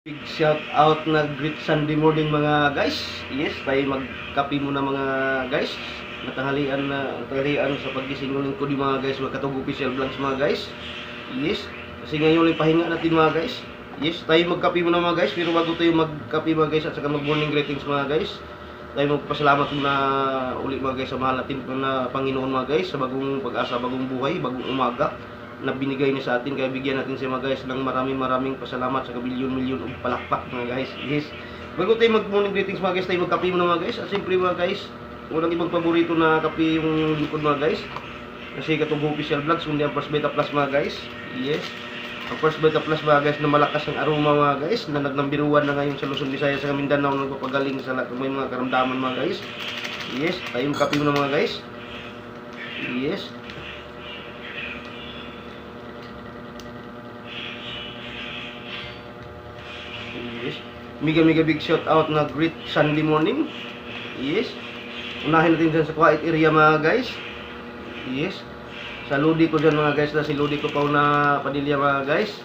Big shout out na great Sunday morning mga guys. Yes, tayo magkape muna mga guys. Natanghalian sa pagising ng lingkod mga guys, magkatog official vlogs mga guys. Yes, kasi ngayon yung pahinga natin mga guys. Yes, tayo magkape muna mga guys, pero bago tayo magkape mga guys at saka mag morning greetings mga guys, tayo magpasalamat muna uli mga guys sa mahal natin na Panginoon mga guys, sa bagong pag-asa, bagong buhay, bagong umaga na binigay niya sa atin, kaya bigyan natin siya mga guys ng maraming pasalamat sa kabilyon-milyon og palakpak mga guys. Yes. Bago tayo mag-morning greetings mga guys, tayo magkape muna mga guys. At siyempre mga guys, walang ibang paborito na kape yung likod mga guys. Kasi katong official vlogs, kundi ang First Beta Plus mga guys. Yes. Ang First Beta Plus mga guys na malakas ang aroma mga guys, na nagnambiruan na ngayon sa Luzon, Visayas, sa Mindanao, nagpapagaling sa lahat ng may mga karamdaman mga guys. Yes, tayo magkape muna mga guys. Yes. Yes. Mega big shout out na great Sunday morning. Yes. Unahin natin dyan sa quiet area mga guys. Yes. Sa Lodi ko dyan mga guys, na si Lodi ko pa na Padilla mga guys.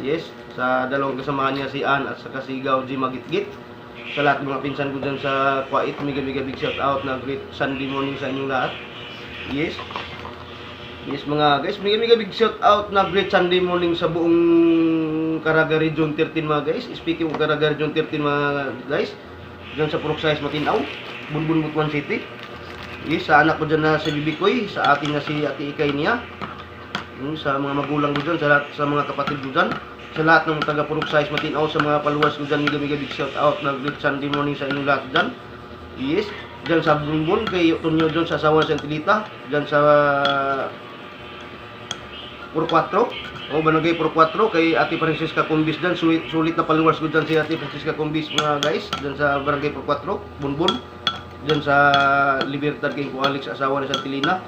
Yes. Sa dalawang kasamahan niya, si Ann at saka si Gauji Magitgit. Sa lahat ng mga pinsan ko dyan sa quiet, mega big shout out na great Sunday morning sa inyong lahat. Yes. Yes mga guys, mega big shout out na great Sunday morning sa buong Caraga Region 13 mga guys. Speaking of Caraga Region 13 mga guys, dyan sa Purok Size Matinaw, Bunbun Butuan City. Yes, sa anak ko dyan na si Bibikoy, sa ating na si Ate Ikay niya, sa mga magulang ko dyan, sa mga kapatid ko dyan, sa lahat ng taga Purok Size Matinaw, sa mga paluwas ko dyan, mega big shout out na great Sunday morning sa inyong lahat dyan. Yes, dyan sa Bunbun, kay Tonyo dyan sa asawa sa Antilita, dyan sa Puro 4 o Barangay Puro 4 kay Ate Francisca Cumbis dyan, sulit na paluwas ko dyan si Ate Francisca Cumbis mga guys, dyan sa Barangay Puro 4 Bunbun, dyan sa Libertad kay Alex asawa ni Santilina,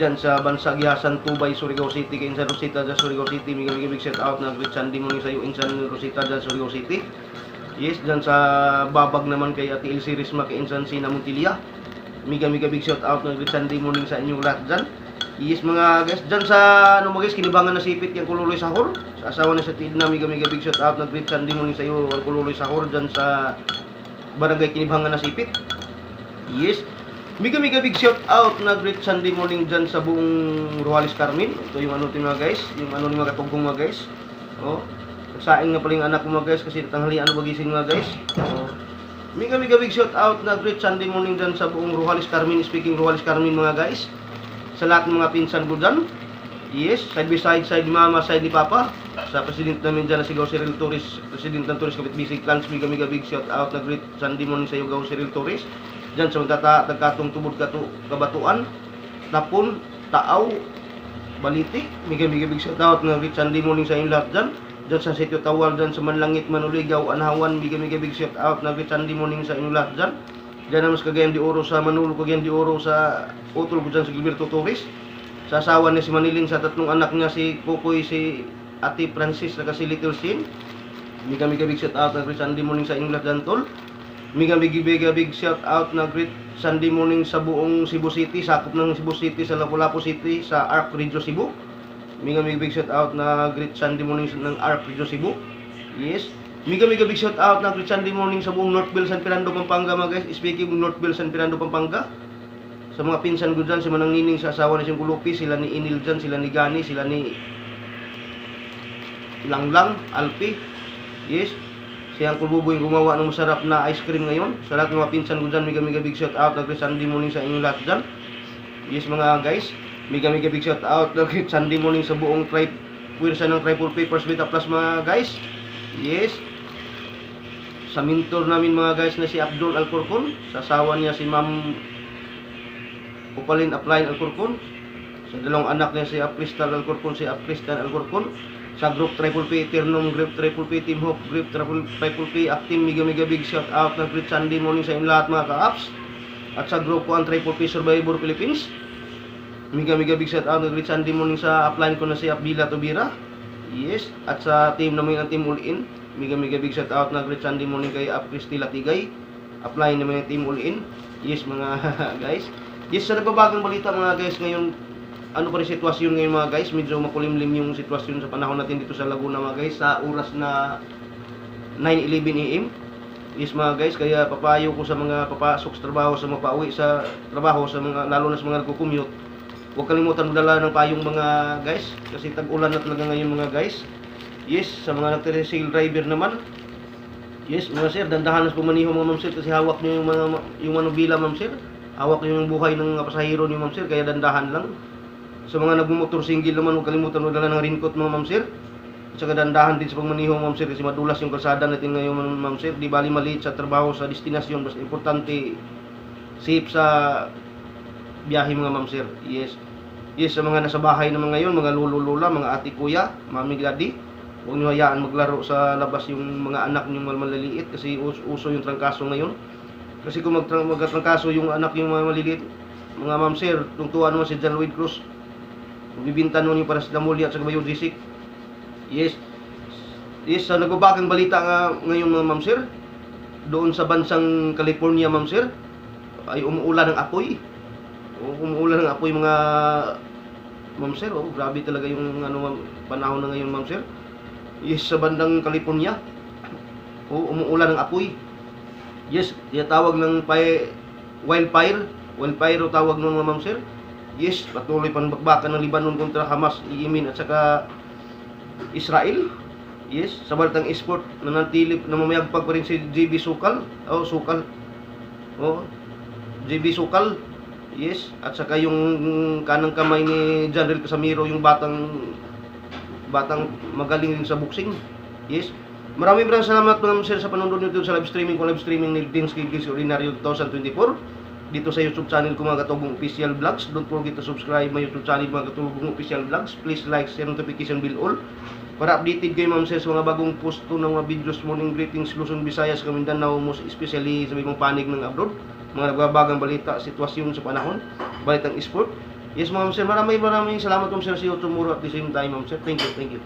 dyan sa Bansag Yasan Tubay Surigao City kay Insan Rosita dyan Surigao City, mega big shout out na great Sunday morning sa iyo Insan Rosita dyan Surigao City. Yes, dyan sa Babag naman kay Ate Elsie Risma kay Insan Sina Montilia, mega big shout out na great Sunday morning sa inyong lahat dyan. Yes mga guys, dyan sa ano mga guys, kinibangan na sipit yung Kululoy Sahur, sa asawa na sa Tidna, mega big shout out na great Sunday morning sa iyo ang Kululoy Sahur dyan sa Barangay Kinibangan na sipit. Yes, mega big shout out na great Sunday morning dyan sa buong Rualis Carmen. Ito yung ano mga guys, yung ano ni mga katugong mga guys. Oh, nagsaing nga pala yung anak ko mga guys kasi tanghalian magising mga guys. Oh, mega big shout out na great Sunday morning dyan sa buong Rualis Carmen. Speaking Rualis Carmen mga guys, sa lahat ng mga pinsan ko dyan. Yes, side by side mama, side ni papa. Sa president namin dyan na si Gao Cyril Torres, president ng Torres Kapit Basic Clans, mega big shout out na great Sunday morning sa iyo Gao Cyril Torres. Dyan sa tagkatong tubod kabatuan, Tapon, Taaw, Baliti, mega big shout out na great Sunday morning sa inyong lahat dyan. Dyan sa Sitio Tawal, dyan sa Manlangit, Manuligaw, Anhawan, mega big shout out na great Sunday morning sa inyong lahat dyan. Diyan naman sa Cagayan de Oro, sa Manolo, Cagayan de Oro, sa utol ko dyan sa Gilberto Torres. Sa asawa niya si Manilin, sa tatlong anak niya si Kukoy, si Ate Francis, saka si Little Sin. Mega big shout out na great Sunday morning sa inyong lahat dyan tol. Mega big shout out na great Sunday morning sa buong Cebu City, sakop ng Cebu City, sa Lapu-Lapu City, sa Arc Regio Cebu. Mega big shout out na great Sunday morning ng Arc Regio Cebu. Yes. Mega big shout out na great Sunday morning sa buong Northville, San Fernando, Pampanga mga guys. Speaking of Northville, San Fernando, Pampanga, sa mga pinsan ko dyan, si Manang Nining sa asawa ni Siyang Kulupi, sila ni Inil dyan, sila ni Gani, sila ni Langlang, Alpi. Yes, si Uncle Buboy yung gumawa ng masarap na ice cream ngayon. Sa lahat ng mga pinsan ko dyan, mega big shout out na great Sunday morning sa inyong lahat dyan. Yes mga guys, mega big shout out na great Sunday morning sa buong puwersa ng Triple Papers Beta Plus mga guys. Yes, sa mentor namin mga guys na si Abdul Alcorcon, sa asawa niya si Ma'am Upalin Aplain Alcorcon, sa dalawang anak niya si Apristal Alcorcon, si Apristal Alcorcon, sa group Triple P Eternum, group Triple P Team Hope, group Triple P Acting, mega big shout out na great Sunday morning sa inyong lahat mga ka-apps. At sa group ko ang Triple P Survivor Philippines, mega big shout out na great Sunday morning sa upline ko na si Abdila Tubira. Yes, at sa team namin ang Team All In, mega big shout out na great Sunday morning kay Cristi Latigay, apply naman yung Team All In. Yes mga guys. Yes, sa nagbabagang balita mga guys ngayon, ano pa rin sitwasyon ngayon mga guys, medyo makulimlim yung sitwasyon sa panahon natin dito sa Laguna mga guys, sa oras na 9:11 AM. Yes mga guys, kaya papayo ko sa mga papasok sa trabaho, sa mga pauwi sa trabaho, sa mga lalo na sa mga nagko-commute. Huwag kalimutan magdala ng payong mga guys, kasi tag-ulan na talaga ngayon mga guys. Yes, sa mga nagtre-sail driver naman. Yes, mga sir, dandahan na pumaniho mga ma'am sir, kasi hawak niyo yung manubila ma'am sir. Hawak niyo yung buhay ng pasahero niyo ma'am sir, kaya dandahan lang. Sa mga nagmumotor single naman, huwag kalimutan magdala ng raincoat mga ma'am sir. At saka dandahan din sa pagmaniho ma'am sir, kasi madulas yung kalsada natin ngayon ma'am sir. Di bali maliit sa trabaho, sa destinasyon, basta importante safe sa biyahe mga ma'am sir. Yes. Yes, sa mga nasa bahay naman ngayon, mga lolo-lola, mga ate kuya, mami daddy, huwag niyo hayaan maglaro sa labas yung mga anak niyo maliliit, kasi uso yung trangkaso ngayon. Kasi kung magtrangkaso yung anak yung mga maliliit, mga ma'am sir, tungtuan naman si John Lloyd Cruz. Bibintan nun yung paracetamol at sa Bayo Gisik. Yes. Yes, sa nagbabagang balita nga ngayon mga ma'am sir, doon sa bansang California ma'am sir, ay umuulan ng apoy. Umuulan ng apoy mga ma'am sir. Oh, grabe talaga yung panahon na ngayon ma'am sir. Yes, sa bandang California, umuulan ng apoy. Yes, tawag ng wildfire. Wildfire o tawag nun mga ma'am sir. Yes, patuloy panbakbakan ng Lebanon kontra Hamas, Yemen at saka Israel. Yes, sa balitang export nanatili namamayagpag pa rin si JB Sukal. Sukal. JB Sukal. Yes, at saka yung kanang kamay ni General Casimiro, yung batang magaling sa boxing. Yes. Maraming salamat mga sir sa panonood niyo sa live streaming ni Dinsky Gigs Ordinaryo 2024. Dito sa YouTube channel ko mga Katugong Official Vlogs. Don't forget to subscribe my YouTube channel mga Katugong Official Vlogs. Please like, share, notification bell all. Para updated kayo ma'am sir sa mga bagong posto ng mga videos, morning greetings, Luzon, Visayas, Mindanao, most especially sa mga panig ng abroad. Mga nagbabagang balita, sitwasyon sa panahon, balitang sport. Yes ma'am sir, maraming salamat ma'am sir sa iyo tomorrow at the same time ma'am sir. Thank you.